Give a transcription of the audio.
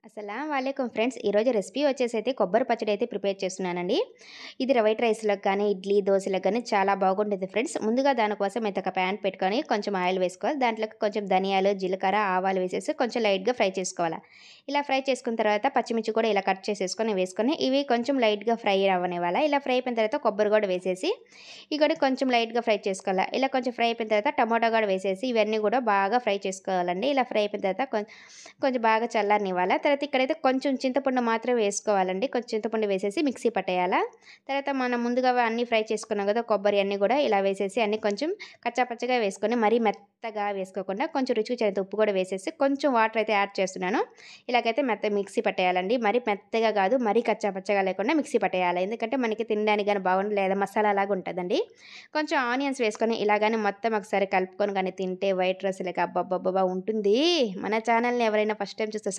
అస్సలాము అలైకుం ఫ్రెండ్స్. ఈరోజు రెసిపీ వచ్చేసైతే కొబ్బరి పచ్చడి అయితే ప్రిపేర్ చేస్తున్నానండి. ఇది వైట్ రైస్‌లోకి కానీ, ఇడ్లీ, దోసలకు గానీ చాలా బాగుంటుంది ఫ్రెండ్స్. ముందుగా దానికోసం అయితే ఒక ప్యాన్ పెట్టుకొని కొంచెం ఆయిల్ వేసుకోవాలి. దాంట్లోకి కొంచెం ధనియాలు, జీలకర్ర, ఆవాలు వేసేసి కొంచెం లైట్‌గా ఫ్రై చేసుకోవాలా. ఇలా ఫ్రై చేసుకున్న తర్వాత పచ్చిమిర్చి కూడా ఇలా కట్ చేసేసుకొని వేసుకొని ఇవి కొంచెం లైట్‌గా ఫ్రై అవ్వనివ్వాలా. ఇలా ఫ్రై అయిపోయిన తర్వాత కొబ్బరి కూడా వేసేసి ఇవి కూడా కొంచెం లైట్‌గా ఫ్రై చేసుకోవాలా. ఇలా కొంచెం ఫ్రై అయిపోయిన తర్వాత టమాటా కూడా వేసేసి ఇవన్నీ కూడా బాగా ఫ్రై చేసుకోవాలండి. ఇలా ఫ్రై అయిపోయిన తర్వాత కొంచెం బాగా చల్లారనివ్వాలా. తర్వాత ఇక్కడైతే కొంచెం చింతపండు మాత్రం వేసుకోవాలండి. కొంచెం చింతపండు వేసేసి మిక్సీ పట్టేయాలా. తర్వాత మనం ముందుగా అన్నీ ఫ్రై చేసుకున్నాం కదా! కొబ్బరి అన్నీ కూడా ఇలా వేసేసి అన్నీ కొంచెం కచ్చా పచ్చగా వేసుకొని మరీ మెత్తగా వేసుకోకుండా కొంచెం రుచికి సరిపడా ఉప్పు కూడా వేసేసి కొంచెం వాటర్ అయితే యాడ్ చేస్తున్నాను. ఇలాగైతే మిక్సీ పట్టేయాలండి. మరీ మెత్తగా కాదు, మరీ కచ్చా పచ్చగా లేకుండా మిక్సీ పట్టేయాలి. ఎందుకంటే మనకి తినడానికి గాని బాగుండదు లేదా మసాలా లాగా ఉంటదండి. కొంచెం ఆనియన్స్ వేసుకొని ఇలాగని మొత్తం ఒకసారి కలుపుకొని గాని తింటే వైట్ రైస్‌లోకి అబ్బబ్బబ్బబ్బా! ఉంటుంది. మన ఛానెల్‌ని ఎవరైనా ఫస్ట్ టైమ్ చూస్తే